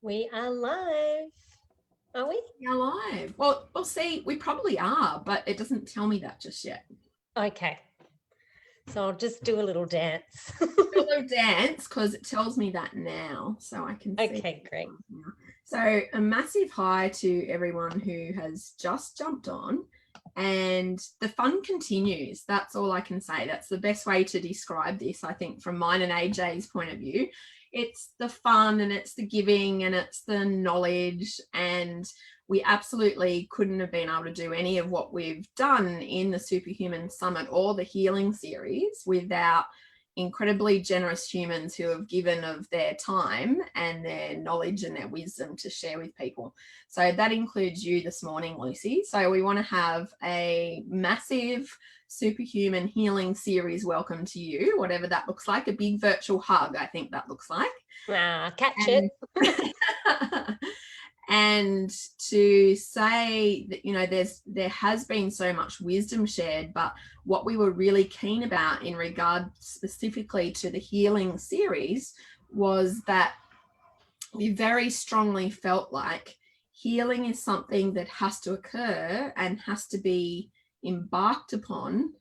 We are live. Are we? You're live. Well, we'll see. We probably are, but it doesn't tell me that just yet. Okay. So I'll just do a little dance. Do a little dance because it tells me that now, so I can see. Okay, great. So a massive hi to everyone who has just jumped on, and the fun continues. That's all I can say. That's the best way to describe this, I think, from mine and AJ's point of view. It's the fun and it's the giving and it's the knowledge, and we absolutely couldn't have been able to do any of what we've done in the Superhuman Summit or the Healing Series without incredibly generous humans who have given of their time and their knowledge and their wisdom to share with people. So that includes you this morning, Lucy. So we want to have a massive Superhuman Healing Series welcome to you, whatever that looks like. A big virtual hug, I think that looks like. Catch it. And to say that, you know, there has been so much wisdom shared, but what we were really keen about in regard specifically to the healing series was that we very strongly felt like healing is something that has to occur and has to be embarked upon,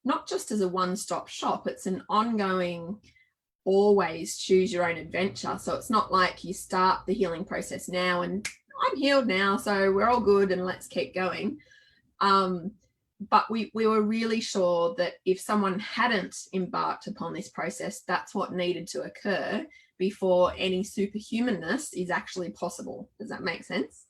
not just as a one-stop shop. It's an ongoing, always choose your own adventure. So it's not like you start the healing process now and I'm healed now, so we're all good and let's keep going. But we were really sure that if someone hadn't embarked upon this process, that's what needed to occur before any superhumanness is actually possible. Does that make sense?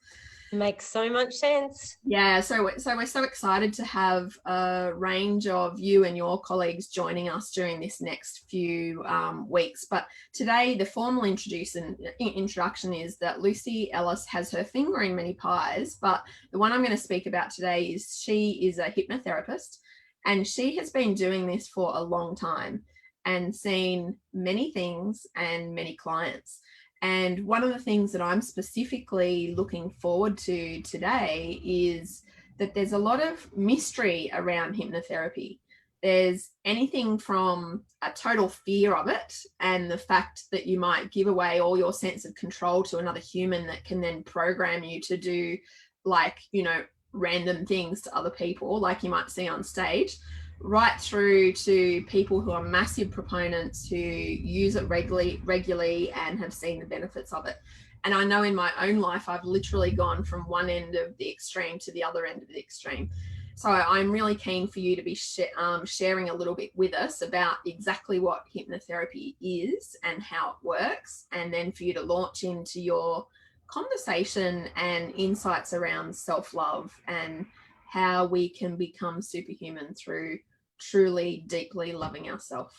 Makes so much sense. Yeah, so we're so excited to have a range of you and your colleagues joining us during this next few weeks. But today, the formal introduction is that Lucy Ellis has her finger in many pies, but the one I'm going to speak about today is she is a hypnotherapist, and she has been doing this for a long time and seen many things and many clients. And one of the things that I'm specifically looking forward to today is that there's a lot of mystery around hypnotherapy. There's anything from a total fear of it and the fact that you might give away all your sense of control to another human that can then program you to do, like, you know, random things to other people, like you might see on stage, right through to people who are massive proponents who use it regularly and have seen the benefits of it. And I know in my own life, I've literally gone from one end of the extreme to the other end of the extreme. So I'm really keen for you to be sharing a little bit with us about exactly what hypnotherapy is and how it works, and then for you to launch into your conversation and insights around self-love and how we can become superhuman through truly, deeply loving ourselves.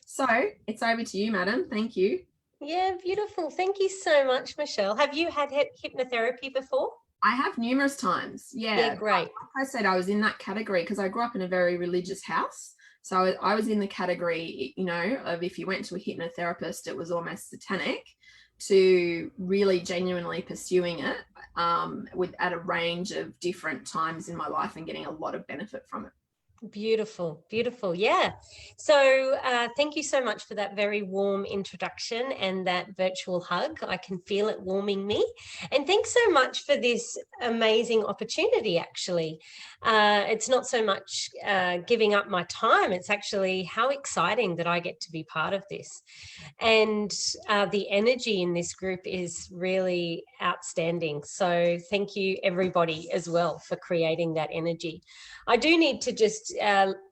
So it's over to you, madam. Thank you. Yeah, beautiful. Thank you so much, Michelle. Have you had hypnotherapy before? I have numerous times. Yeah, great. Like I said, I was in that category because I grew up in a very religious house. So I was in the category, you know, of if you went to a hypnotherapist, it was almost satanic, to really genuinely pursuing it at a range of different times in my life and getting a lot of benefit from it. Beautiful, beautiful. Yeah. So thank you so much for that very warm introduction and that virtual hug. I can feel it warming me. And thanks so much for this amazing opportunity, actually. It's not so much giving up my time. It's actually how exciting that I get to be part of this. And the energy in this group is really outstanding. So thank you, everybody, as well, for creating that energy. I do need to just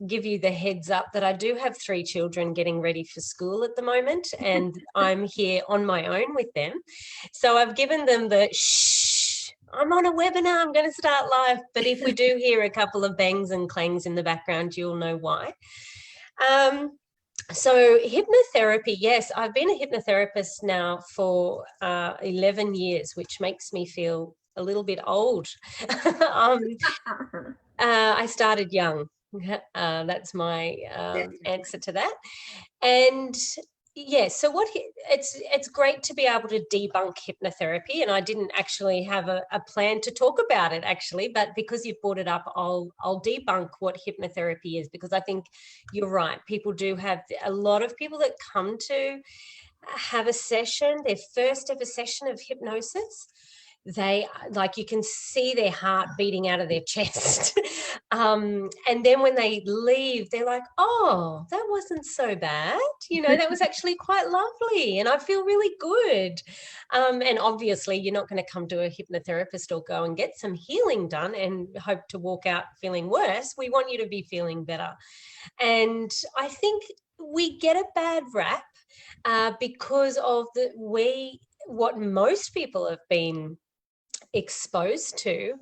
give you the heads up that I do have 3 children getting ready for school at the moment, and I'm here on my own with them. So I've given them the shh, I'm on a webinar, I'm going to start live. But if we do hear a couple of bangs and clangs in the background, you'll know why. So hypnotherapy, yes, I've been a hypnotherapist now for 11 years, which makes me feel a little bit old. I started young. That's my answer to that. And yes, so it's great to be able to debunk hypnotherapy, and I didn't actually have a plan to talk about it, actually, but because you've brought it up, I'll debunk what hypnotherapy is, because I think you're right. People do have a lot of people that come to have a session, their first ever session of hypnosis, they, like, you can see their heart beating out of their chest. And then when they leave, they're like, oh, that wasn't so bad. That was actually quite lovely. And I feel really good. And obviously, you're not going to come to a hypnotherapist or go and get some healing done and hope to walk out feeling worse. We want you to be feeling better. And I think we get a bad rap because of what most people have been exposed to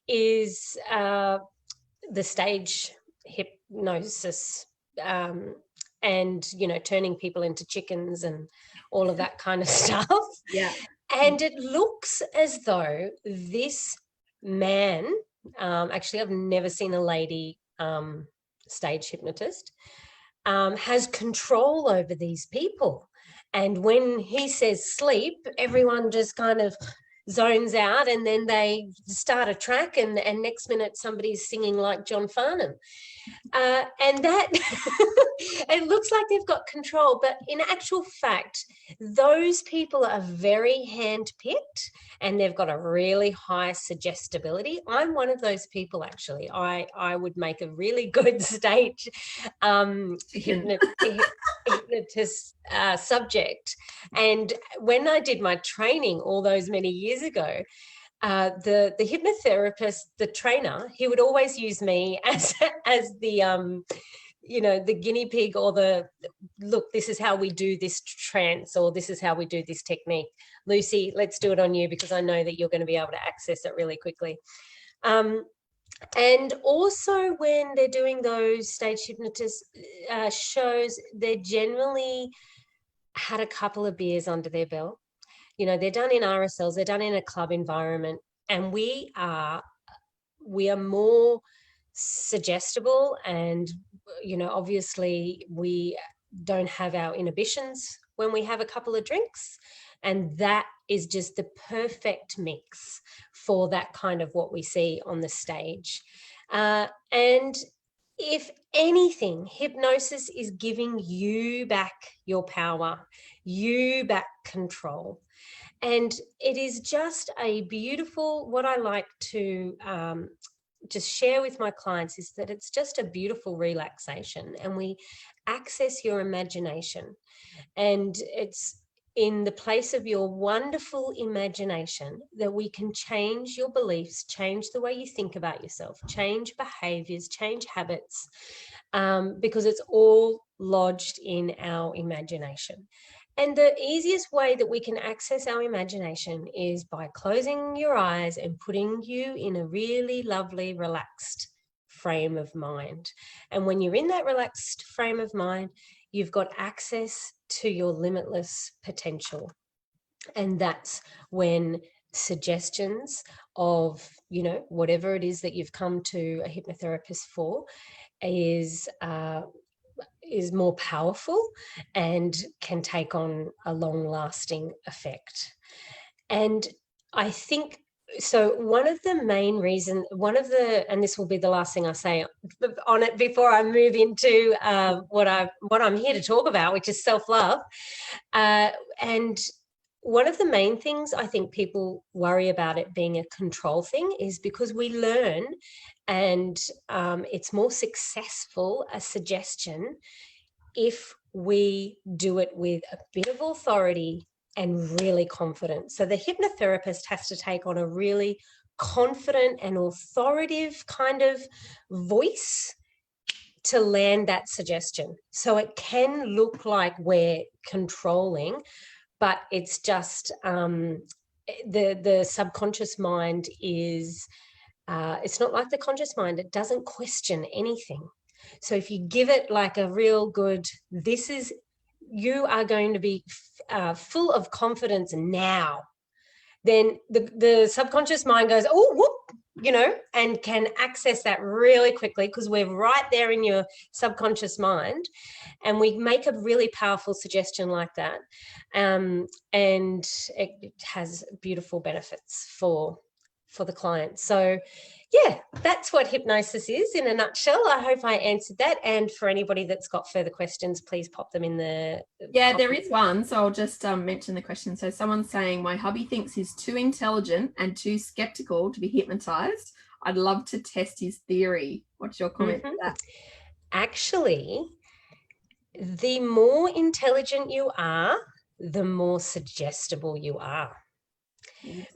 is the stage hypnosis, and turning people into chickens and all of that kind of stuff. Yeah. And it looks as though this man, actually I've never seen a lady stage hypnotist, has control over these people. And when he says sleep, everyone just kind of zones out, and then they start a track, and next minute somebody's singing like John Farnham. And that it looks like they've got control, but in actual fact, those people are very hand-picked and they've got a really high suggestibility. I'm one hypnotist subject. And when I did my training all those many years ago, the hypnotherapist, the trainer, he would always use me as the the guinea pig, or look, this is how we do this trance, or this is how we do this technique. Lucy, let's do it on you, because I know that you're going to be able to access it really quickly. And also when they're doing those stage hypnotist shows, they're generally had a couple of beers under their belt. They're done in RSLs, they're done in a club environment, and we are more suggestible, and obviously we don't have our inhibitions when we have a couple of drinks, and that is just the perfect mix for that kind of what we see on the stage. And if anything, hypnosis is giving you back your power, you back control. And it is just a beautiful, what I like to just share with my clients is that it's just a beautiful relaxation, and we access your imagination. And it's in the place of your wonderful imagination that we can change your beliefs, change the way you think about yourself, change behaviors, change habits, because it's all lodged in our imagination. And the easiest way that we can access our imagination is by closing your eyes and putting you in a really lovely, relaxed frame of mind. And when you're in that relaxed frame of mind, you've got access to your limitless potential. And that's when suggestions of, whatever it is that you've come to a hypnotherapist for is more powerful and can take on a long-lasting effect. And I think, so one of the main reasons, and this will be the last thing I say on it before I move into what I'm here to talk about, which is self-love. And one of the main things I think people worry about it being a control thing is because we learn, and it's more successful, a suggestion, if we do it with a bit of authority and really confident. So the hypnotherapist has to take on a really confident and authoritative kind of voice to land that suggestion. So it can look like we're controlling, but it's just the subconscious mind is, it's not like the conscious mind. It doesn't question anything. So if you give it like a real good, you are going to be full of confidence now, then the subconscious mind goes, oh, whoop, and can access that really quickly, because we're right there in your subconscious mind, and we make a really powerful suggestion like that. And it has beautiful benefits for for the client. So yeah, that's what hypnosis is in a nutshell. I hope I answered that. And for anybody that's got further questions, please pop them in the... Yeah, there is one. So I'll just mention the question. So someone's saying, my hubby thinks he's too intelligent and too skeptical to be hypnotized. I'd love to test his theory. What's your comment to that? Actually, the more intelligent you are, the more suggestible you are.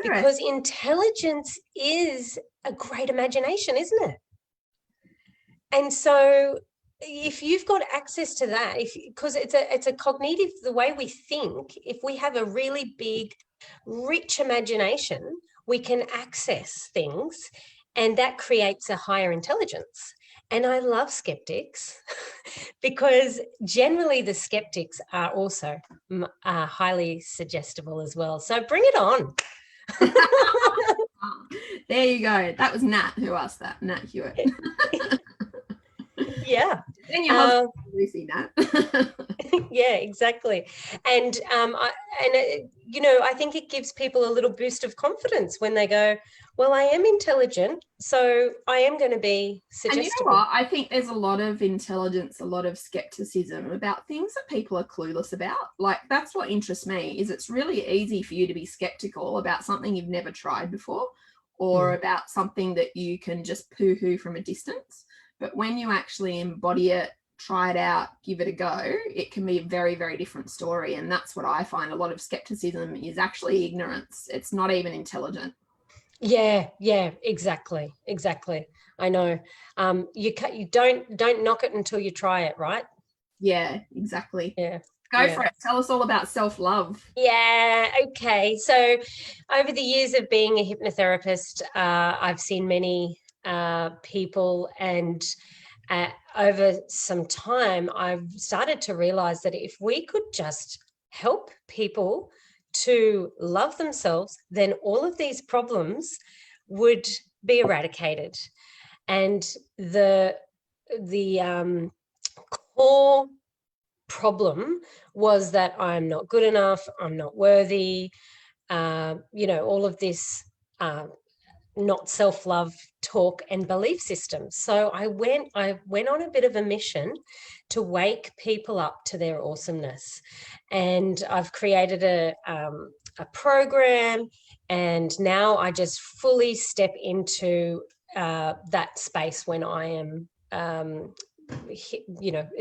Because intelligence is a great imagination, isn't it? And so if you've got access to that, because it's a cognitive, the way we think, if we have a really big, rich imagination, we can access things, and that creates a higher intelligence. And I love skeptics because generally the skeptics are also highly suggestible as well. So bring it on. There you go. That was Nat who asked that, Nat Hewitt. Yeah. Then your husband, Lucy, Nat. Yeah, exactly. And I think it gives people a little boost of confidence when they go, well, I am intelligent, so I am going to be suggestible. And you know what? I think there's a lot of intelligence, a lot of skepticism about things that people are clueless about. Like, that's what interests me, is it's really easy for you to be skeptical about something you've never tried before, or about something that you can just poo-hoo from a distance. But when you actually embody it, try it out, give it a go, it can be a very, very different story. And that's what I find. A lot of skepticism is actually ignorance. It's not even intelligent. Yeah, exactly. I know. You don't knock it until you try it, right? Yeah, exactly. Yeah. Go for it. Tell us all about self-love. Yeah, okay. So over the years of being a hypnotherapist, I've seen many people, and over some time, I've started to realize that if we could just help people to love themselves, then all of these problems would be eradicated. And the core problem was that I'm not good enough, I'm not worthy, all of this not self-love talk and belief systems. So I went on a bit of a mission to wake people up to their awesomeness. And I've created a program, and now I just fully step into that space when I am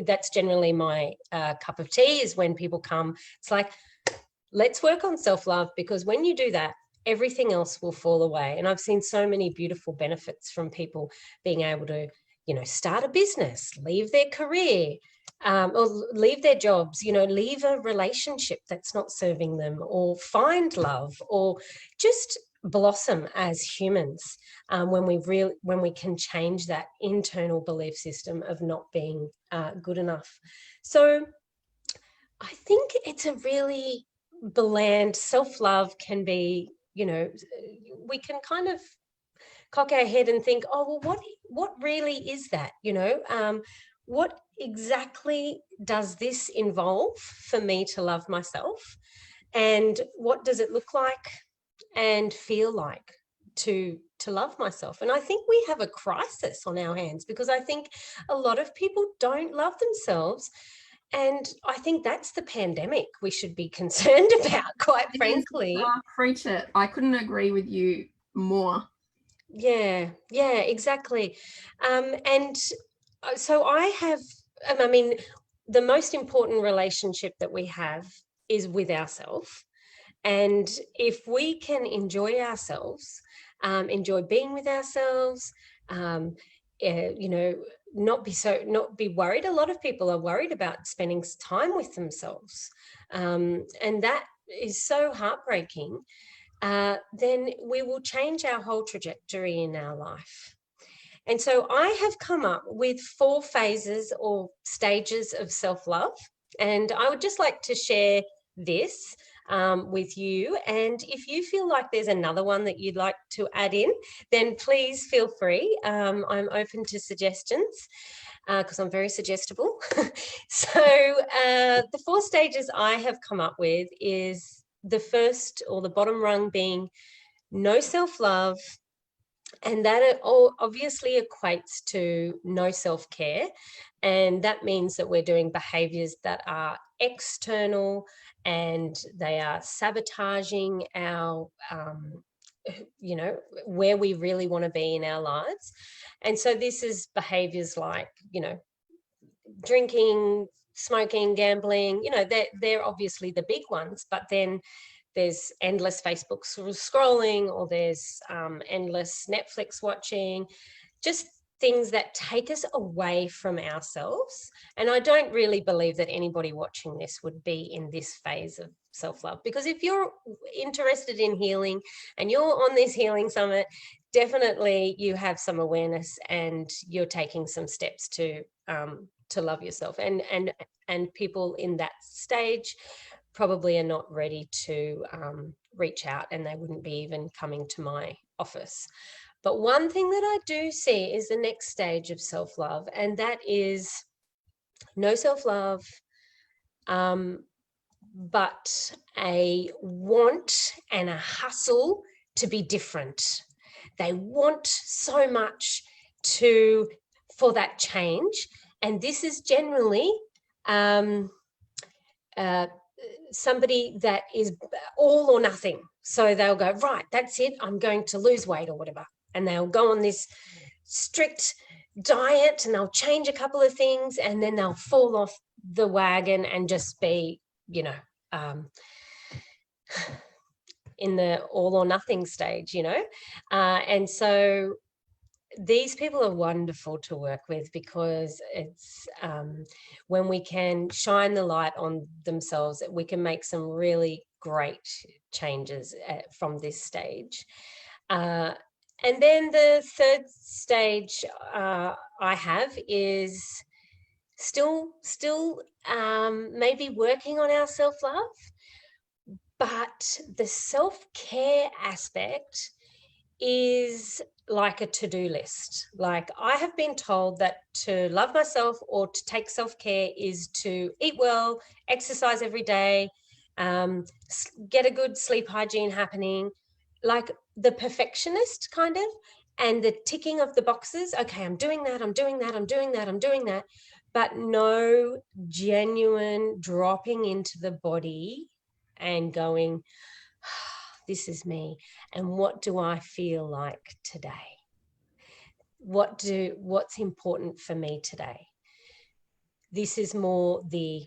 that's generally my cup of tea, is when people come. It's like, let's work on self-love, because when you do that, everything else will fall away. And I've seen so many beautiful benefits from people being able to, start a business, leave their career, or leave their jobs, leave a relationship that's not serving them, or find love, or just blossom as humans, when we can change that internal belief system of not being good enough. So I think it's a really bland, self-love can be, we can kind of cock our head and think, oh, well, what really is that? What exactly does this involve for me to love myself? And what does it look like and feel like to love myself? And I think we have a crisis on our hands, because I think a lot of people don't love themselves. And I think that's the pandemic we should be concerned about, quite frankly. Preach it. I couldn't agree with you more. Yeah, exactly. And so the most important relationship that we have is with ourselves. And if we can enjoy ourselves, enjoy being with ourselves, not be worried. A lot of people are worried about spending time with themselves, and that is so heartbreaking. Then we will change our whole trajectory in our life. And so I have come up with 4 phases or stages of self-love, and I would just like to share this with you. And if you feel like there's another one that you'd like to add in, then please feel free. I'm open to suggestions, because I'm very suggestible. So the 4 stages I have come up with is the first, or the bottom rung, being no self-love, And that all obviously equates to no self-care. And that means that we're doing behaviors that are external and they are sabotaging our, where we really want to be in our lives. And so this is behaviors like, drinking, smoking, gambling, they're obviously the big ones, but then there's endless Facebook scrolling, or there's endless Netflix watching, just things that take us away from ourselves. And I don't really believe that anybody watching this would be in this phase of self-love, because if you're interested in healing and you're on this healing summit, definitely you have some awareness and you're taking some steps to love yourself. And people in that stage probably are not ready to reach out, and they wouldn't be even coming to my office. But one thing that I do see is the next stage of self-love, and that is no self-love, but a want and a hustle to be different. They want so much for that change. And this is generally somebody that is all or nothing. So they'll go, right, that's it, I'm going to lose weight or whatever. And they'll go on this strict diet and they'll change a couple of things, and then they'll fall off the wagon and just be, in the all or nothing stage, and so these people are wonderful to work with, because it's when we can shine the light on themselves, we can make some really great changes from this stage. And then the third stage I have is still maybe working on our self-love, but the self-care aspect is like a to-do list. Like, I have been told that to love myself or to take self-care is to eat well, exercise every day, get a good sleep hygiene happening, like the perfectionist kind of, and the ticking of the boxes. Okay, I'm doing that, I'm doing that, I'm doing that, I'm doing that, but no genuine dropping into the body and going, this is me, and what do I feel like today? What's important for me today? This is more the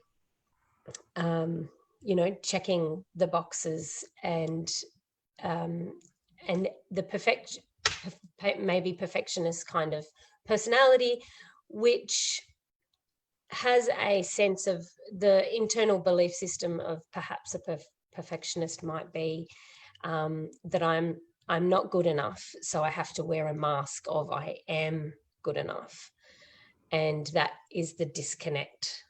checking the boxes and the maybe perfectionist kind of personality, which has a sense of the internal belief system of perhaps a perfectionist might be that I'm not good enough, so I have to wear a mask of I am good enough. And that is the disconnect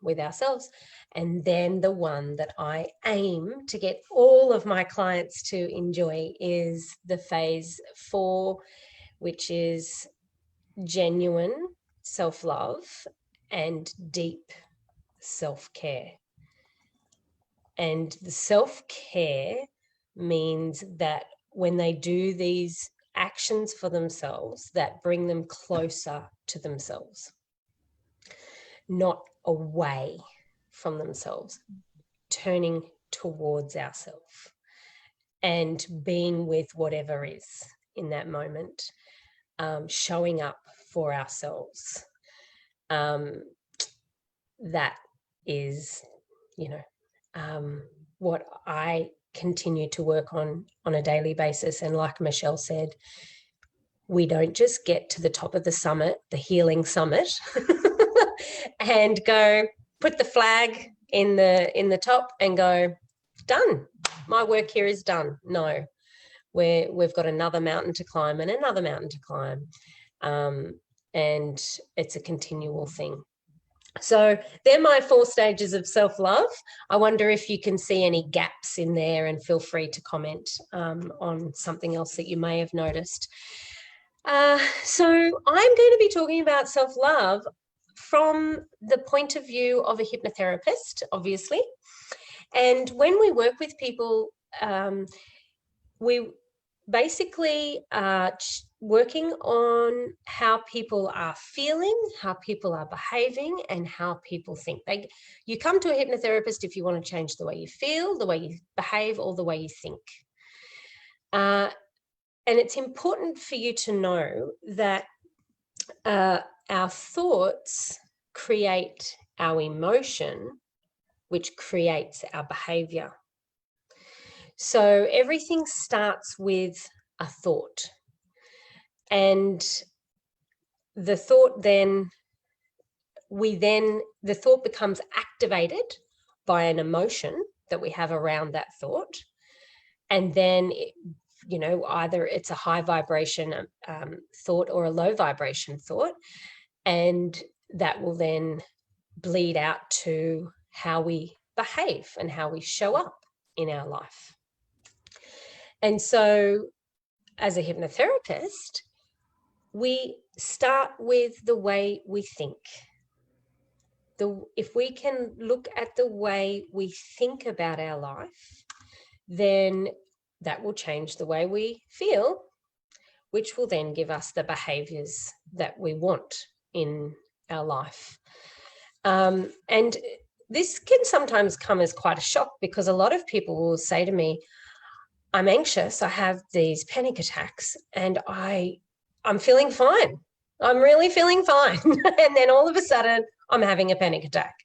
with ourselves. And then the one that I aim to get all of my clients to enjoy is the phase 4, which is genuine self-love and deep self-care. And the self-care means that when they do these actions for themselves that bring them closer to themselves, not away from themselves, turning towards ourselves and being with whatever is in that moment, showing up for ourselves. That is, what I continue to work on a daily basis. And like Michelle said, we don't just get to the top of the summit, the healing summit, and go put the flag in the top and go, done. My work here is done. No, we've got another mountain to climb and another mountain to climb. And it's a continual thing. So they're my 4 stages of self-love. I wonder if you can see any gaps in there, and feel free to comment on something else that you may have noticed. So I'm going to be talking about self-love from the point of view of a hypnotherapist, obviously. And when we work with people, we basically working on how people are feeling, how people are behaving, and how people think. You come to a hypnotherapist if you want to change the way you feel, the way you behave, or the way you think. And it's important for you to know that our thoughts create our emotion, which creates our behavior. So everything starts with a thought. And the thought the thought becomes activated by an emotion that we have around that thought. And then, either it's a high vibration thought or a low vibration thought. And that will then bleed out to how we behave and how we show up in our life. And so as a hypnotherapist, we start with the way we think. If we can look at the way we think about our life, then that will change the way we feel, which will then give us the behaviors that we want in our life. And this can sometimes come as quite a shock, because a lot of people will say to me, I'm anxious, I have these panic attacks, and I'm feeling fine. I'm really feeling fine. And then all of a sudden I'm having a panic attack.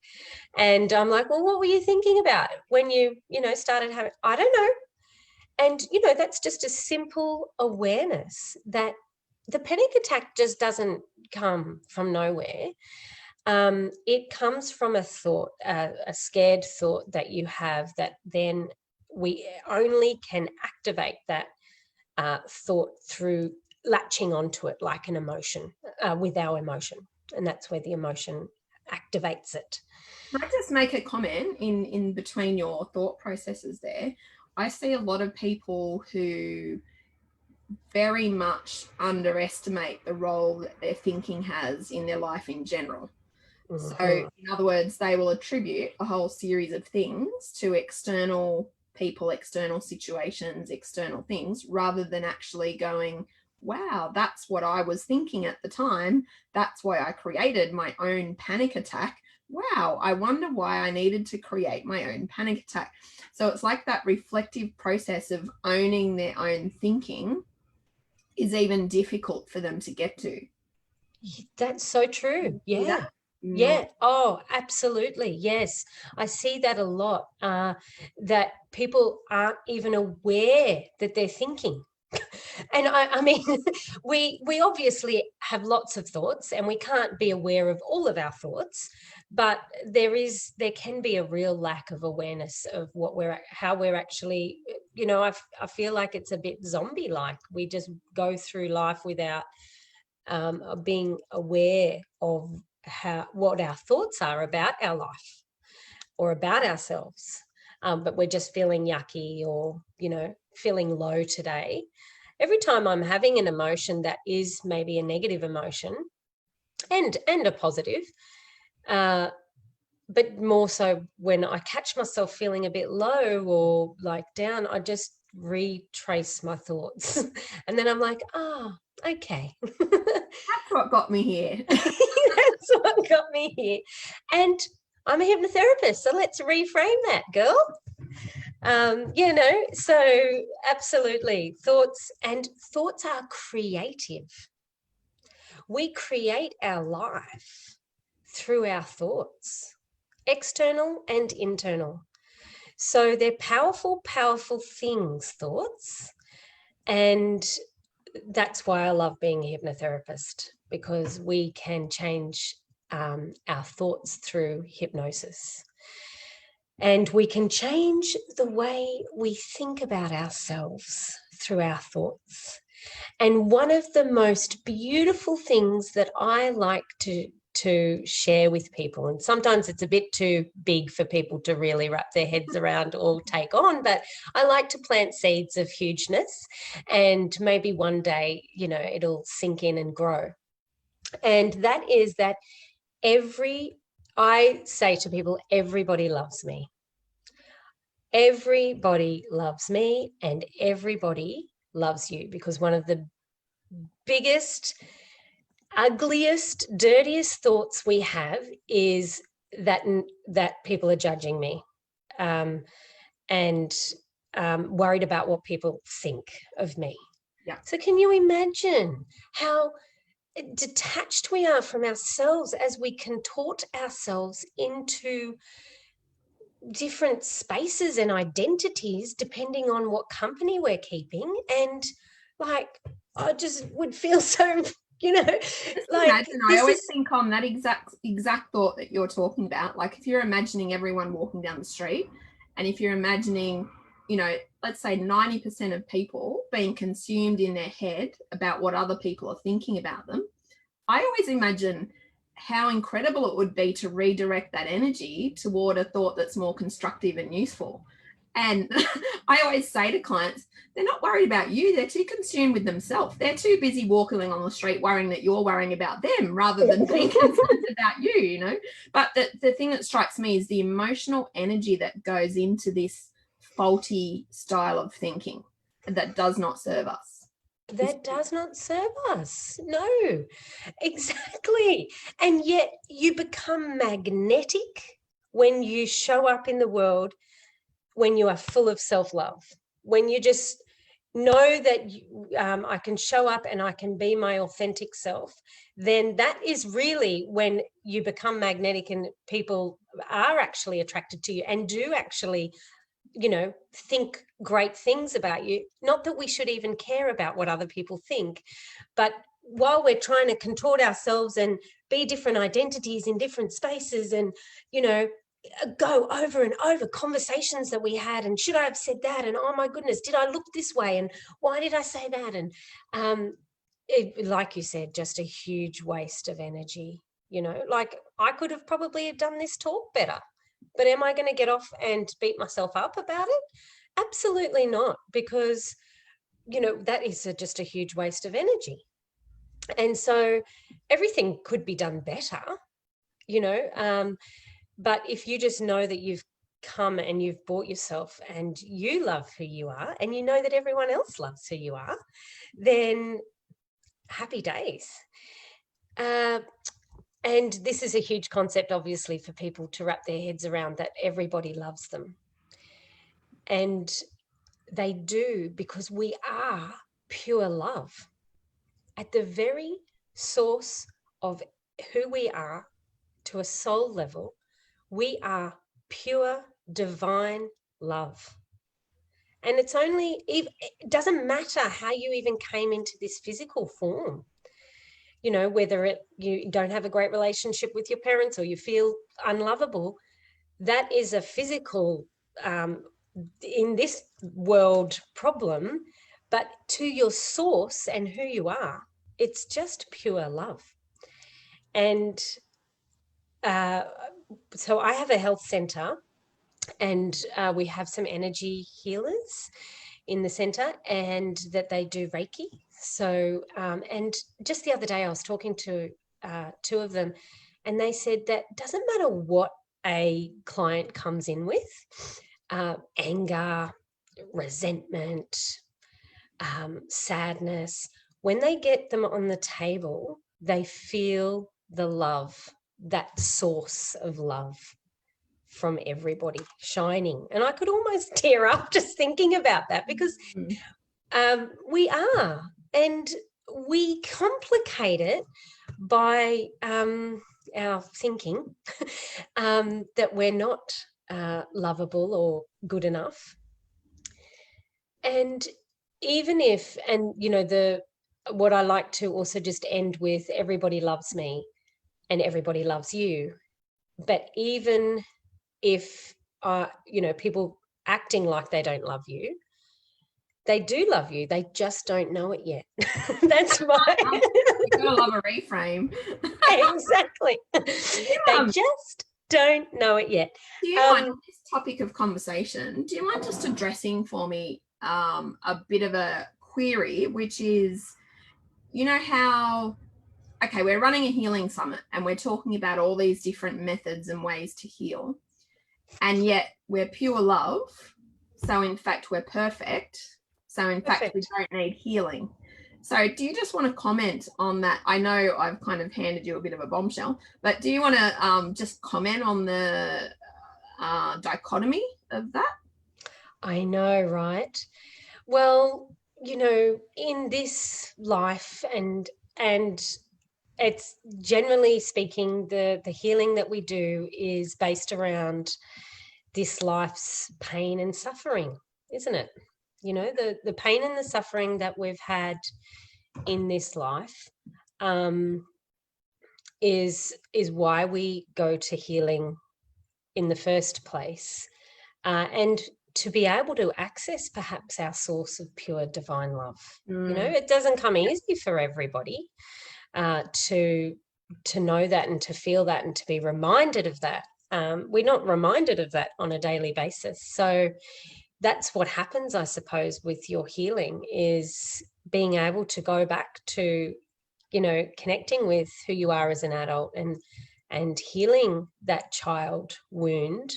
And I'm like, well, what were you thinking about when you started having, I don't know. And, that's just a simple awareness that the panic attack just doesn't come from nowhere. It comes from a thought, a scared thought that you have, that then we only can activate that thought through latching onto it like an emotion, with our emotion. And that's where the emotion activates it. Can I just make a comment in between your thought processes there? I see a lot of people who very much underestimate the role that their thinking has in their life in general. Mm-hmm. So in other words, they will attribute a whole series of things to external people, external situations, external things, rather than actually going, wow, that's what I was thinking at the time. That's why I created my own panic attack. Wow, I wonder why I needed to create my own panic attack. So it's like that reflective process of owning their own thinking is even difficult for them to get to. That's so true. Yeah. Yeah. Oh, absolutely. Yes. I see that a lot, that people aren't even aware that they're thinking. And I mean, we obviously have lots of thoughts, and we can't be aware of all of our thoughts, but there can be a real lack of awareness of how we're actually, I feel like it's a bit zombie-like. We just go through life without being aware of what our thoughts are about our life or about ourselves. But we're just feeling yucky or, feeling low today. Every time I'm having an emotion that is maybe a negative emotion and a positive, but more so when I catch myself feeling a bit low or like down, I just retrace my thoughts. And then I'm like, okay. That's what got me here. That's what got me here. And I'm a hypnotherapist, so let's reframe that, girl. So absolutely, thoughts are creative. We create our life through our thoughts, external and internal. So they're powerful, powerful things, thoughts. And that's why I love being a hypnotherapist, because we can change our thoughts through hypnosis. And we can change the way we think about ourselves through our thoughts. And one of the most beautiful things that I like to share with people, and sometimes it's a bit too big for people to really wrap their heads around or take on, but I like to plant seeds of hugeness, and maybe one day, it'll sink in and grow. And that is that I say to people, everybody loves me. Everybody loves me, and everybody loves you, because one of the biggest, ugliest, dirtiest thoughts we have is that people are judging me, and worried about what people think of me. Yeah. So can you imagine how detached we are from ourselves as we contort ourselves into different spaces and identities depending on what company we're keeping? And like, I just would feel so, like, imagine, I always think on that exact thought that you're talking about. Like, if you're imagining everyone walking down the street, and if you're imagining, let's say 90% of people being consumed in their head about what other people are thinking about them, I always imagine how incredible it would be to redirect that energy toward a thought that's more constructive and useful. And I always say to clients, they're not worried about you. They're too consumed with themselves. They're too busy walking on the street worrying that you're worrying about them rather than being concerned about you, But the thing that strikes me is the emotional energy that goes into this faulty style of thinking that does not serve us. That does not serve us. No, exactly. And yet you become magnetic when you show up in the world, when you are full of self-love, when you just know that I can show up and I can be my authentic self, then that is really when you become magnetic and people are actually attracted to you and do actually think great things about you. Not that we should even care about what other people think, but while we're trying to contort ourselves and be different identities in different spaces and, go over and over conversations that we had, and should I have said that, and oh my goodness, did I look this way, and why did I say that? And like you said, just a huge waste of energy. Like, I could have probably done this talk better, but am I going to get off and beat myself up about it? Absolutely not, because, that is just a huge waste of energy. And so everything could be done better, but if you just know that you've come and you've bought yourself and you love who you are and you know that everyone else loves who you are, then happy days. And this is a huge concept, obviously, for people to wrap their heads around, that everybody loves them. And they do, because we are pure love. At the very source of who we are, to a soul level, we are pure divine love. And it doesn't matter how you even came into this physical form. Whether you don't have a great relationship with your parents or you feel unlovable, that is a physical, in this world, problem. But to your source and who you are, it's just pure love. And so I have a health center, and we have some energy healers in the center, and that they do Reiki. So, and just the other day I was talking to two of them, and they said that doesn't matter what a client comes in with, anger, resentment, sadness, when they get them on the table, they feel the love, that source of love from everybody shining. And I could almost tear up just thinking about that, because we are, and we complicate it by our thinking that we're not lovable or good enough. And even if, and what I like to also just end with, everybody loves me and everybody loves you. But even if people acting like they don't love you, they do love you. They just don't know it yet. That's my. You gotta love a reframe. Exactly. They just don't know it yet. Do you mind, on this topic of conversation, do you mind just addressing for me a bit of a query, which is, how, okay, we're running a healing summit and we're talking about all these different methods and ways to heal, and yet we're pure love. So in fact, we're perfect. So in fact, we don't need healing. So do you just want to comment on that? I know I've kind of handed you a bit of a bombshell, but do you want to just comment on the dichotomy of that? I know, right? Well, you know, in this life and it's generally speaking, the healing that we do is based around this life's pain and suffering, isn't it? You know, the pain and the suffering that we've had in this life is why we go to healing in the first place, and to be able to access perhaps our source of pure divine love. You know, it doesn't come easy for everybody to know that and to feel that and to be reminded of that. We're not reminded of that on a daily basis. So that's what happens, I suppose, with your healing, is being able to go back to, you know, connecting with who you are as an adult and healing that child wound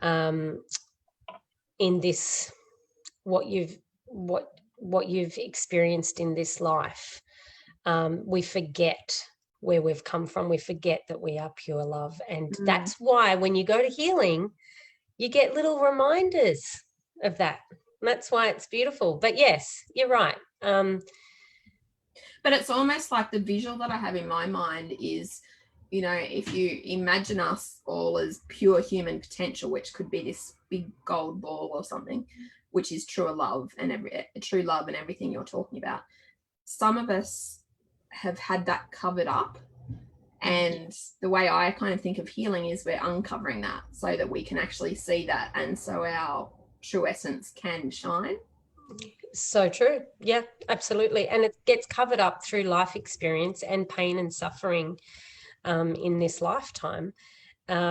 in this, what you've experienced in this life. We forget where we've come from. We forget that we are pure love. And that's why when you go to healing, you get little reminders of that. That's why it's beautiful. But yes, you're right. But it's almost like the visual that I have in my mind is, you know, if you imagine us all as pure human potential, which could be this big gold ball or something, which is true love and everything you're talking about. Some of us have had that covered up. And the way I kind of think of healing is we're uncovering that so that we can actually see that. And so our true essence can shine. So true. Yeah, absolutely. And it gets covered up through life experience and pain and suffering in this lifetime,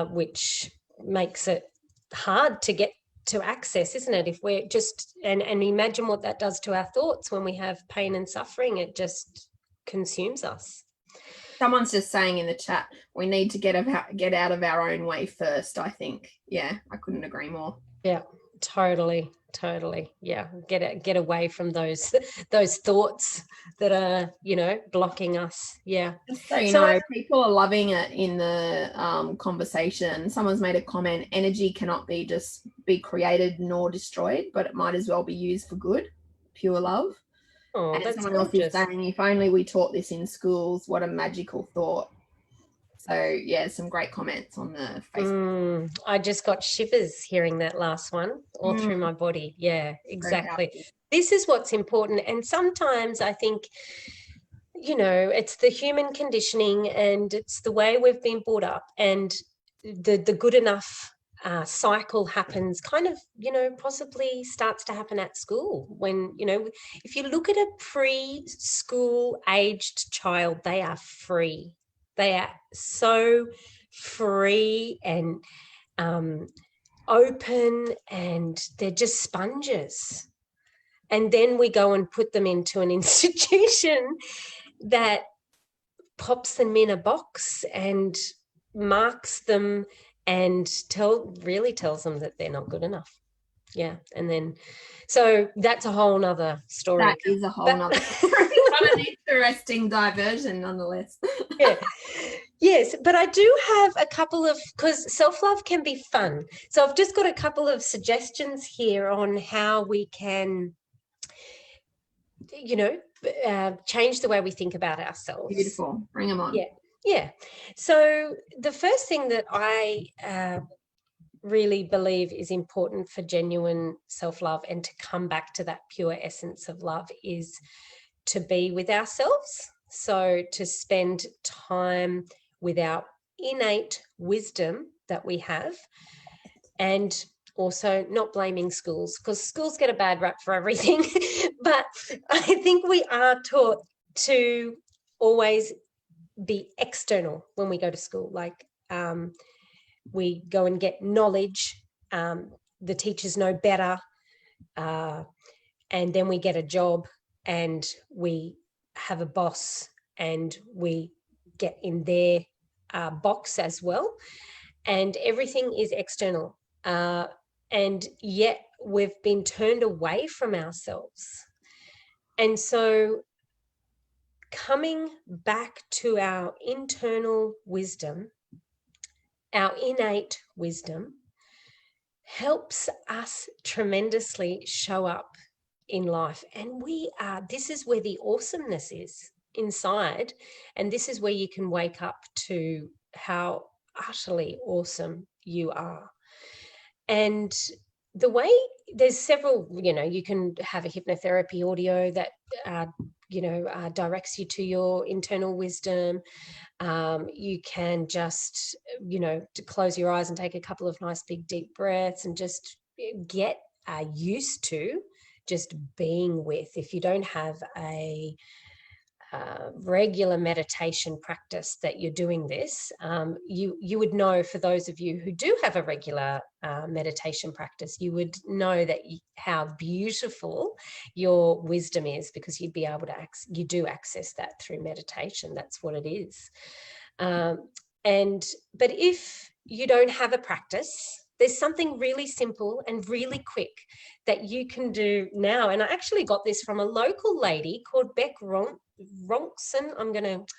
which makes it hard to get to access, isn't it? If we're just, and imagine what that does to our thoughts when we have pain and suffering. It just consumes us. Someone's just saying in the chat, we need to get out of our own way first, I think. Yeah, I couldn't agree more. Yeah, totally. Yeah, get away from those thoughts that are, you know, blocking us. Yeah. Just so you know, people are loving it in the conversation. Someone's made a comment, energy cannot be created nor destroyed, but it might as well be used for good, pure love. Oh, and that's someone else is saying, if only we taught this in schools, what a magical thought. So yeah, some great comments on the Facebook. I just got shivers hearing that last one all through my body. Yeah, exactly. This is what's important. And sometimes I think, you know, it's the human conditioning and it's the way we've been brought up, and the good enough cycle happens kind of, you know, possibly starts to happen at school. When, you know, if you look at a preschool aged child, they are free. They are so free and open, and they're just sponges. And then we go and put them into an institution that pops them in a box and marks them and really tells them that they're not good enough. Yeah. And then, so that's a whole nother story. That is a whole nother story. What an interesting diversion nonetheless. Yeah. Yes, but I do have a couple of, because self-love can be fun. So I've just got a couple of suggestions here on how we can, you know, change the way we think about ourselves. Beautiful. Bring them on. Yeah. So the first thing that I really believe is important for genuine self-love and to come back to that pure essence of love is to be with ourselves. So to spend time with our innate wisdom that we have, and also not blaming schools, because schools get a bad rap for everything. But I think we are taught to always be external when we go to school. Like we go and get knowledge, the teachers know better, and then we get a job and we have a boss and we get in their box as well, and everything is external. And yet we've been turned away from ourselves. And so coming back to our internal wisdom, our innate wisdom, helps us tremendously show up in life. And this is where the awesomeness is inside. And this is where you can wake up to how utterly awesome you are. And there's several, you can have a hypnotherapy audio that, directs you to your internal wisdom. You can just, to close your eyes and take a couple of nice big deep breaths and just get used to just being with. If you don't have a regular meditation practice that you're doing this, you would know, for those of you who do have a regular meditation practice, you would know that how beautiful your wisdom is, because you'd be able to you do access that through meditation. That's what it is. But if you don't have a practice, there's something really simple and really quick that you can do now. And I actually got this from a local lady called Beck Ronkson.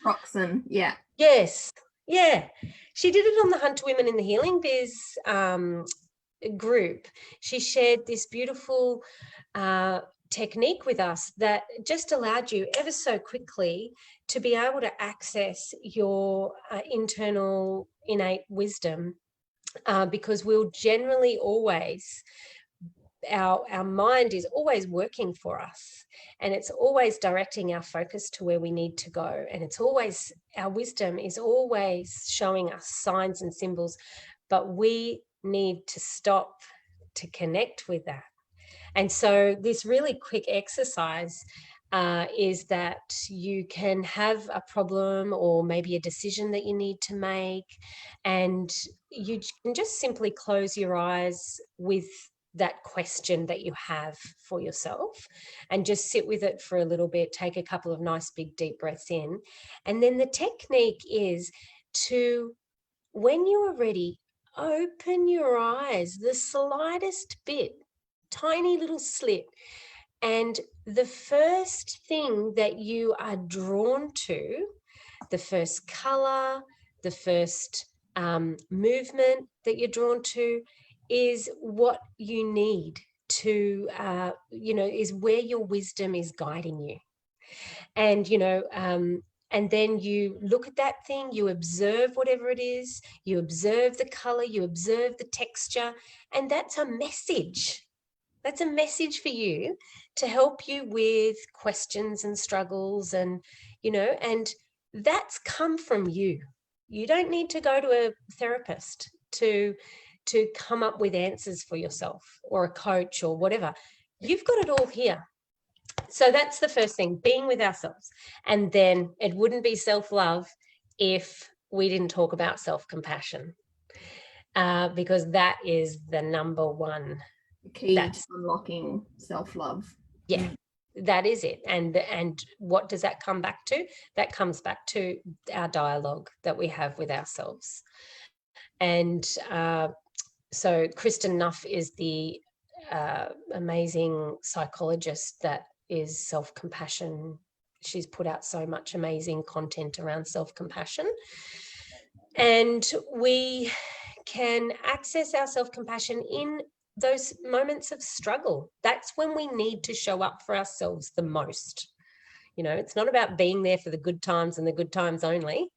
Roxon, yeah. Yes, yeah. She did it on the Hunt Women in the Healing Biz group. She shared this beautiful technique with us that just allowed you ever so quickly to be able to access your internal innate wisdom, because we'll generally always, our mind is always working for us, and it's always directing our focus to where we need to go, and it's always, our wisdom is always showing us signs and symbols, but we need to stop to connect with that. And so this really quick exercise is that you can have a problem or maybe a decision that you need to make, and you can just simply close your eyes with that question that you have for yourself and just sit with it for a little bit, take a couple of nice big deep breaths in. And then the technique is to, when you are ready, open your eyes the slightest bit, tiny little slit, and the first thing that you are drawn to, the first color, the first movement that you're drawn to, is what you need to, is where your wisdom is guiding you. And, and then you look at that thing, you observe whatever it is, you observe the color, you observe the texture, and that's a message. That's a message for you to help you with questions and struggles, and, and that's come from you. You don't need to go to a therapist to come up with answers for yourself, or a coach or whatever. You've got it all here. So that's the first thing, being with ourselves. And then it wouldn't be self-love if we didn't talk about self-compassion, because that is the number one key to unlocking self-love. Yeah, that is it. And what does that come back to? That comes back to our dialogue that we have with ourselves. And so Kristen Nuff is the amazing psychologist that is self-compassion. She's put out so much amazing content around self-compassion. And we can access our self-compassion in those moments of struggle. That's when we need to show up for ourselves the most. It's not about being there for the good times and the good times only.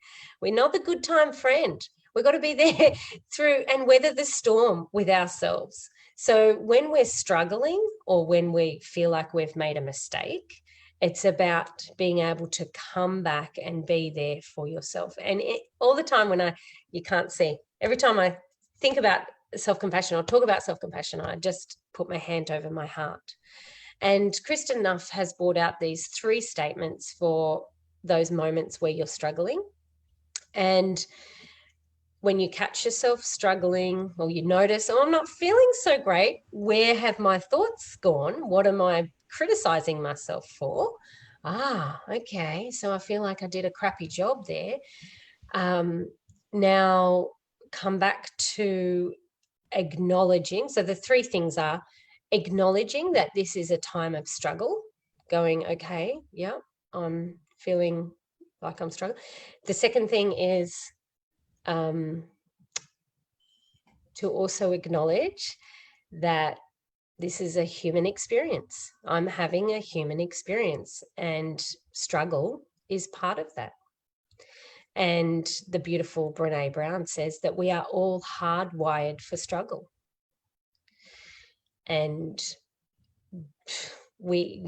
We're not the good time friend. We've got to be there through and weather the storm with ourselves. So when we're struggling, or when we feel like we've made a mistake, it's about being able to come back and be there for yourself. And all the time you can't see, every time I think about self-compassion or talk about self-compassion, I just put my hand over my heart. And Kristen Nuff has brought out these 3 statements for those moments where you're struggling. And when you catch yourself struggling, or you notice, oh, I'm not feeling so great, where have my thoughts gone? What am I criticizing myself for? Okay, so I feel like I did a crappy job there. Now come back to acknowledging. So the 3 things are acknowledging that this is a time of struggle, going, okay, yeah, I'm feeling like I'm struggling. The second thing is to also acknowledge that this is a human experience. I'm having a human experience, and struggle is part of that. And the beautiful Brene Brown says that we are all hardwired for struggle. And we,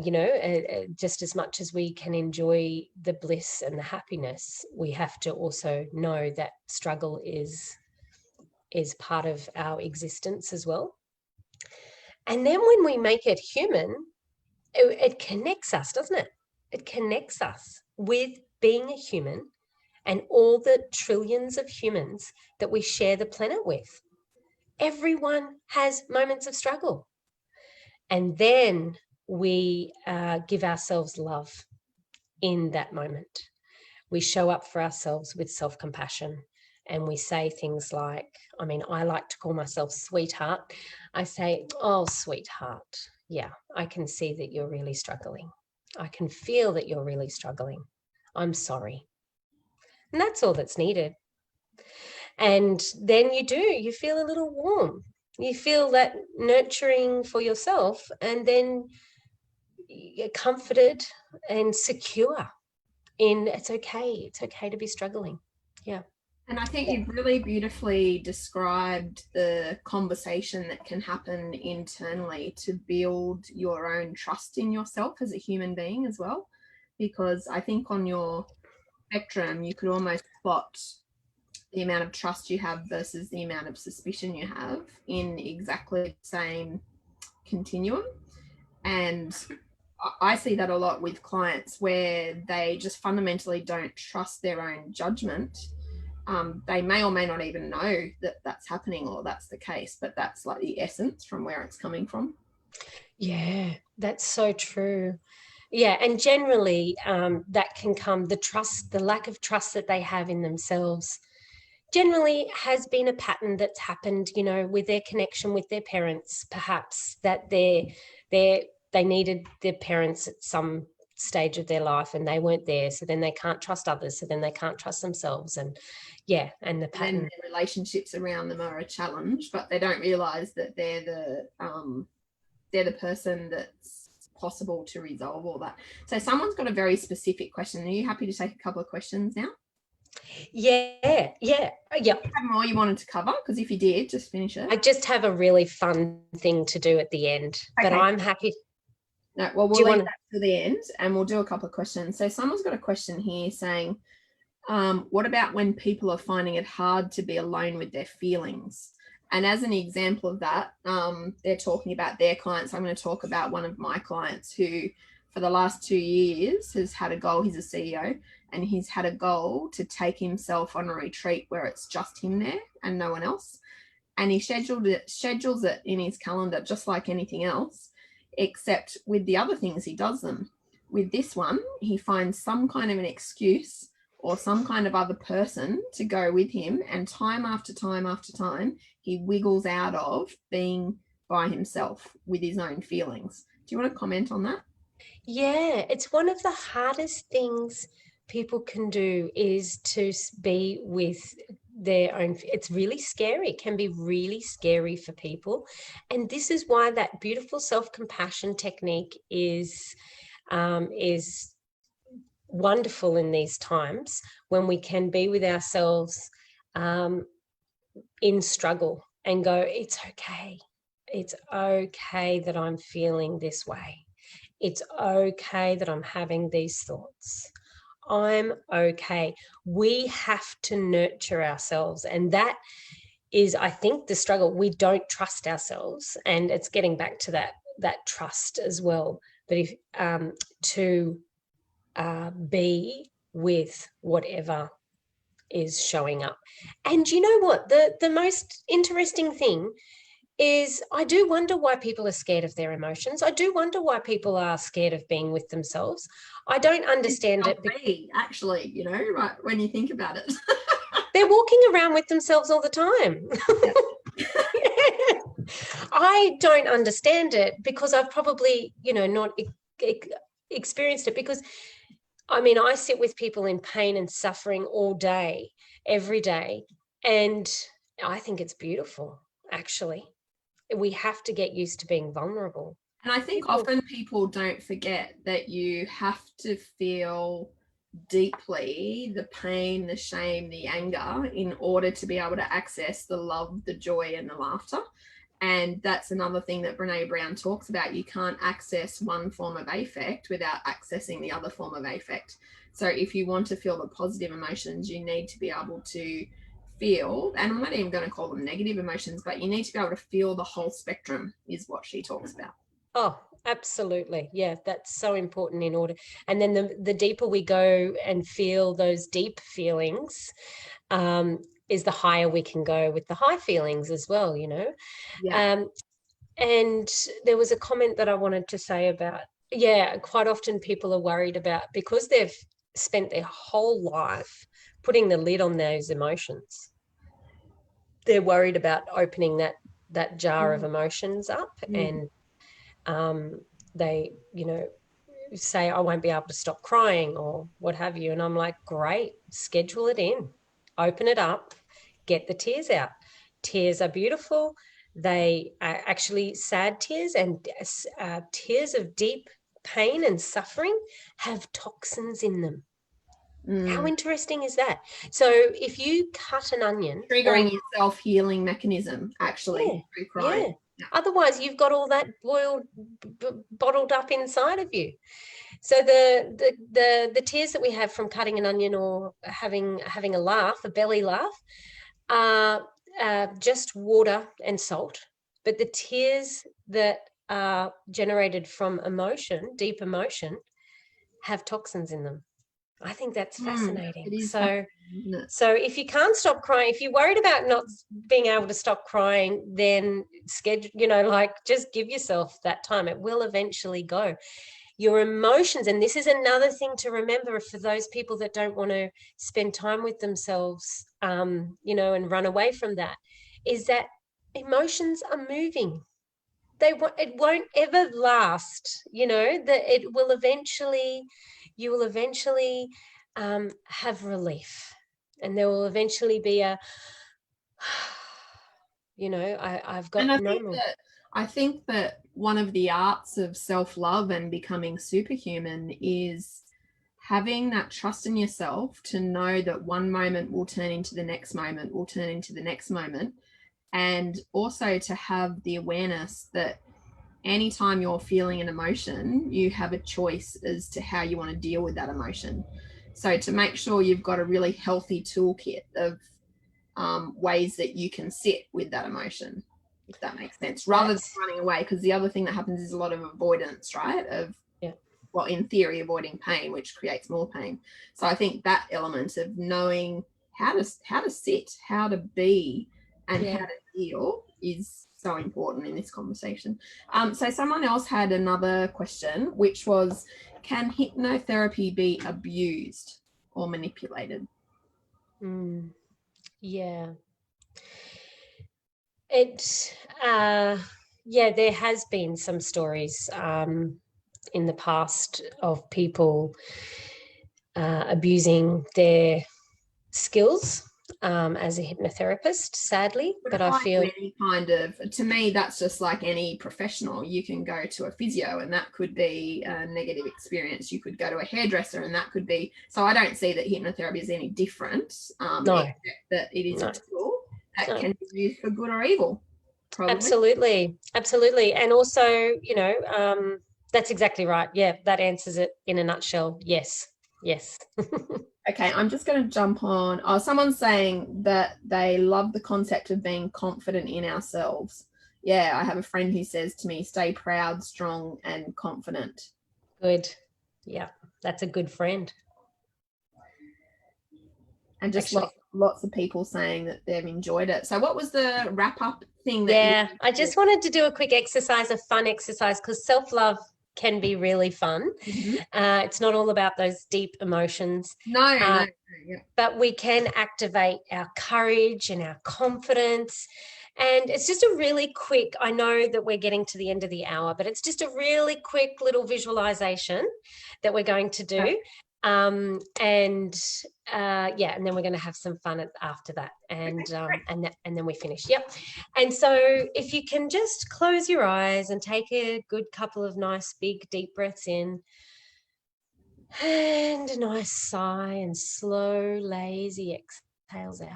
just as much as we can enjoy the bliss and the happiness, we have to also know that struggle is part of our existence as well. And then when we make it human, it connects us, doesn't it? It connects us with being a human and all the trillions of humans that we share the planet with. Everyone has moments of struggle. And then we give ourselves love in that moment. We show up for ourselves with self-compassion, and we say things like, I like to call myself sweetheart. I say, oh, sweetheart, yeah, I can see that you're really struggling. I can feel that you're really struggling. I'm sorry. And that's all that's needed. And then you feel a little warm. You feel that nurturing for yourself, and then you're comforted and secure in it's okay to be struggling. Yeah. And I think you've really beautifully described the conversation that can happen internally to build your own trust in yourself as a human being as well. Because I think on your spectrum, you could almost spot the amount of trust you have versus the amount of suspicion you have in exactly the same continuum. And I see that a lot with clients where they just fundamentally don't trust their own judgment. They may or may not even know that that's happening or that's the case, but that's like the essence from where it's coming from. Yeah, that's so true. Yeah, and generally that can come, the lack of trust that they have in themselves generally has been a pattern that's happened, with their connection with their parents, perhaps, that they needed their parents at some stage of their life and they weren't there, so then they can't trust others, so then they can't trust themselves. And and the pattern, and their relationships around them are a challenge, but they don't realize that they're the person that's possible to resolve all that. So someone's got a very specific question. Are you happy to take a couple of questions now? Yeah. Do you have more you wanted to cover? Because if you did, just finish it. I just have a really fun thing to do at the end, okay. But I'm happy. No, well, we'll leave that to the end and we'll do a couple of questions. So someone's got a question here saying, what about when people are finding it hard to be alone with their feelings? And as an example of that, they're talking about their clients. I'm going to talk about one of my clients who for the last 2 years has had a goal. He's a CEO and he's had a goal to take himself on a retreat where it's just him there and no one else. And he schedules it in his calendar just like anything else, except with the other things he does them. With this one, he finds some kind of an excuse or some kind of other person to go with him, and time after time after time, he wiggles out of being by himself with his own feelings. Do you want to comment on that? Yeah, it's one of the hardest things people can do is to be with their own. It's really scary. It can be really scary for people. And this is why that beautiful self-compassion technique is wonderful in these times when we can be with ourselves in struggle and go, it's okay. It's okay that I'm feeling this way. It's okay that I'm having these thoughts. I'm okay. We have to nurture ourselves. And that is, I think, the struggle. We don't trust ourselves. And it's getting back to that trust as well. But if to be with whatever is showing up. And you know what? The most interesting thing is I do wonder why people are scared of their emotions. I do wonder why people are scared of being with themselves. I don't understand it. Actually, right, when you think about it. They're walking around with themselves all the time. Yeah. I don't understand it because I've probably, not experienced it, because I mean, I sit with people in pain and suffering all day, every day, and I think it's beautiful, actually. We have to get used to being vulnerable. And I think often people don't forget that you have to feel deeply the pain, the shame, the anger in order to be able to access the love, the joy, and the laughter. And that's another thing that Brene Brown talks about. You can't access one form of affect without accessing the other form of affect. So if you want to feel the positive emotions, you need to be able to feel, and I'm not even going to call them negative emotions, but you need to be able to feel the whole spectrum, is what she talks about. Oh, absolutely. Yeah, that's so important in order. And then the deeper we go and feel those deep feelings, is the higher we can go with the high feelings as well, Yeah. And there was a comment that I wanted to say about, quite often people are worried about, because they've spent their whole life putting the lid on those emotions. They're worried about opening that jar of emotions up, and they, say, I won't be able to stop crying or what have you. And I'm like, great, schedule it in, open it up, get the tears out. Tears are beautiful. They are actually sad tears, and tears of deep pain and suffering have toxins in them. How interesting is that? So if you cut an onion, triggering your self-healing mechanism, actually, through crying. Yeah. Otherwise, you've got all that boiled, bottled up inside of you. So the tears that we have from cutting an onion or having a laugh, a belly laugh, are just water and salt. But the tears that are generated from emotion, deep emotion, have toxins in them. I think that's fascinating. It is so fascinating, isn't it? So if you can't stop crying, if you're worried about not being able to stop crying, then schedule, just give yourself that time. It will eventually go. Your emotions, and this is another thing to remember for those people that don't want to spend time with themselves, and run away from that, is that emotions are moving. It won't ever last, that you will eventually have relief, and there will eventually be a I've got no more. I think that one of the arts of self-love and becoming superhuman is having that trust in yourself to know that one moment will turn into the next moment, will turn into the next moment, and also to have the awareness that anytime you're feeling an emotion, you have a choice as to how you want to deal with that emotion. So to make sure you've got a really healthy toolkit of ways that you can sit with that emotion, if that makes sense, rather than running away. Because the other thing that happens is a lot of avoidance, right? Well, in theory, avoiding pain, which creates more pain. So I think that element of knowing how to sit, how to be, and how to deal is so important in this conversation. So someone else had another question, which was, can hypnotherapy be abused or manipulated? Yeah. There has been some stories in the past of people abusing their skills as a hypnotherapist, sadly. But I feel any kind of, to me, that's just like any professional. You can go to a physio and that could be a negative experience. You could go to a hairdresser and that could be. So I don't see that hypnotherapy is any different. No. Except that it is a tool that can be used for good or evil. Probably. Absolutely. And also, that's exactly right. Yeah, that answers it in a nutshell. Yes. Okay, I'm just going to jump on. Oh, someone's saying that they love the concept of being confident in ourselves. Yeah, I have a friend who says to me, stay proud, strong, and confident. Good. Yeah, that's a good friend. And just lots of people saying that they've enjoyed it. So what was the wrap-up thing? I just wanted to do a quick exercise, a fun exercise, because self-love can be really fun. It's not all about those deep emotions. No. Yeah. But we can activate our courage and our confidence. And it's just a really quick, I know that we're getting to the end of the hour, but it's just a really quick little visualization that we're going to do. And then we're going to have some fun after that, and then we finish. Yep. And so if you can just close your eyes and take a good couple of nice big deep breaths in, and a nice sigh, and slow lazy exhales out.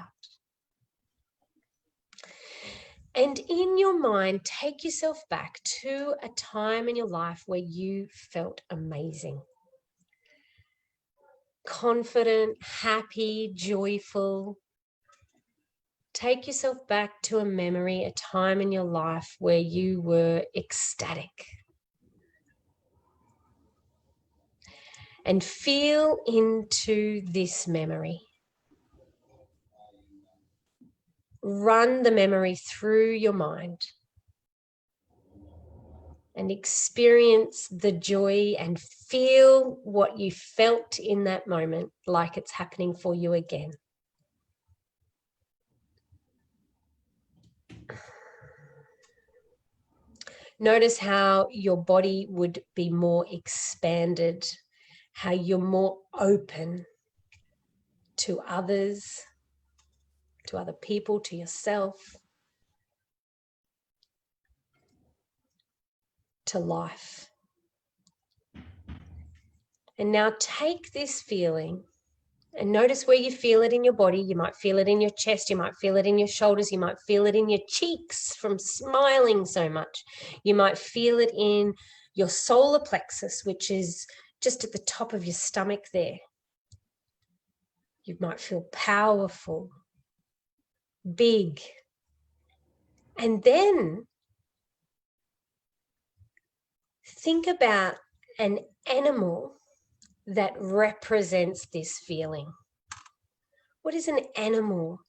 And in your mind, take yourself back to a time in your life where you felt amazing. Confident, happy, joyful. Take yourself back to a memory, a time in your life where you were ecstatic. And feel into this memory. Run the memory through your mind and experience the joy and feel what you felt in that moment like it's happening for you again. Notice how your body would be more expanded, how you're more open to others, to other people, to yourself, to life. And now take this feeling and notice where you feel it in your body. You might feel it in your chest, you might feel it in your shoulders, you might feel it in your cheeks from smiling so much. You might feel it in your solar plexus, which is just at the top of your stomach there. You might feel powerful, big. And then think about an animal that represents this feeling. What is an animal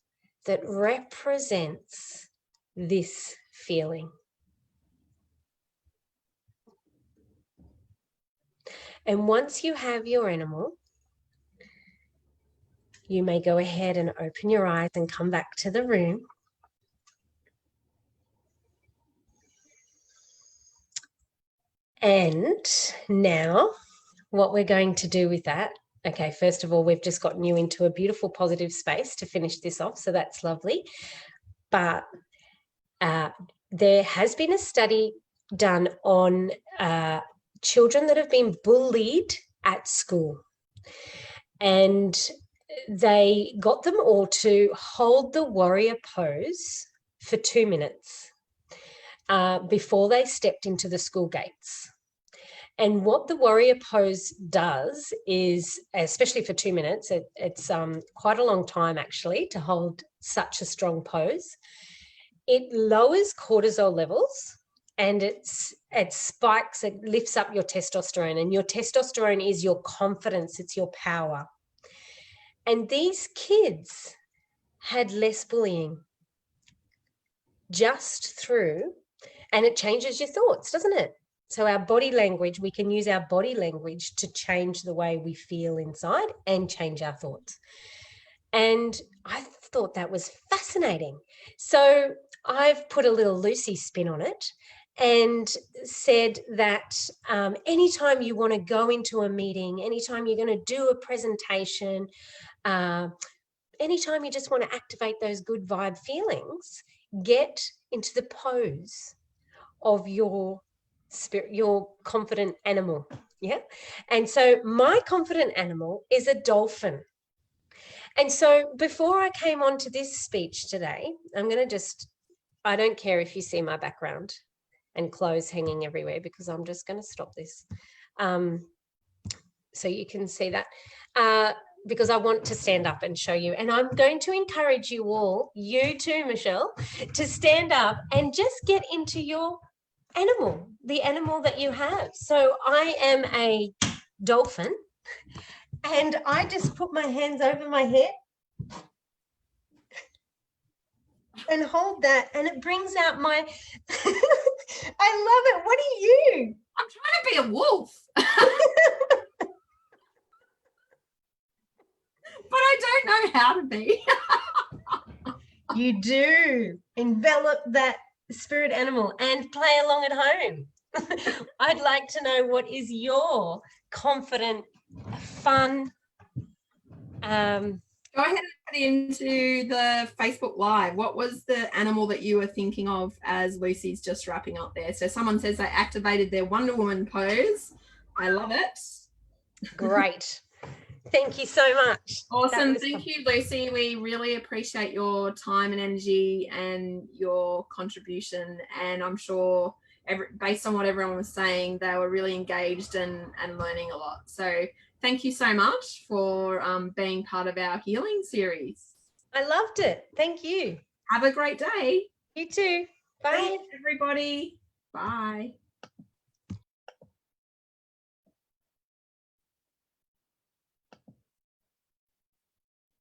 that represents this feeling? And once you have your animal, you may go ahead and open your eyes and come back to the room. And now what we're going to do with that, okay, first of all, we've just gotten you into a beautiful positive space to finish this off, so that's lovely. But there has been a study done on children that have been bullied at school. And they got them all to hold the warrior pose for 2 minutes before they stepped into the school gates. And what the warrior pose does is, especially for 2 minutes, it's quite a long time actually to hold such a strong pose. It lowers cortisol levels and it spikes, it lifts up your testosterone, and your testosterone is your confidence, it's your power. And these kids had less bullying just through, and it changes your thoughts, doesn't it? So our body language, we can use our body language to change the way we feel inside and change our thoughts. And I thought that was fascinating. So I've put a little Lucy spin on it and said that anytime you want to go into a meeting, anytime you're going to do a presentation, anytime you just want to activate those good vibe feelings, get into the pose of your spirit, your confident animal. Yeah. And so my confident animal is a dolphin. And so before I came on to this speech today, I'm going to I don't care if you see my background and clothes hanging everywhere, because I'm just going to stop this. So you can see that. Because I want to stand up and show you. And I'm going to encourage you all, you too, Michelle, to stand up and just get into your animal, the animal that you have. So I am a dolphin, and I just put my hands over my head and hold that, and it brings out my I love it. What are you? I'm trying to be a wolf. But I don't know how to be. You do envelop that spirit animal and play along at home. I'd like to know, what is your confident, fun? Go ahead and put into the Facebook Live. What was the animal that you were thinking of as Lucy's just wrapping up there? So someone says they activated their Wonder Woman pose. I love it. Great. Thank you so much. Awesome. Thank you, Lucy. We really appreciate your time and energy and your contribution. And I'm sure, based on what everyone was saying, they were really engaged and learning a lot. So thank you so much for being part of our healing series. I loved it. Thank you. Have a great day. You too. Bye. Thanks, everybody. Bye.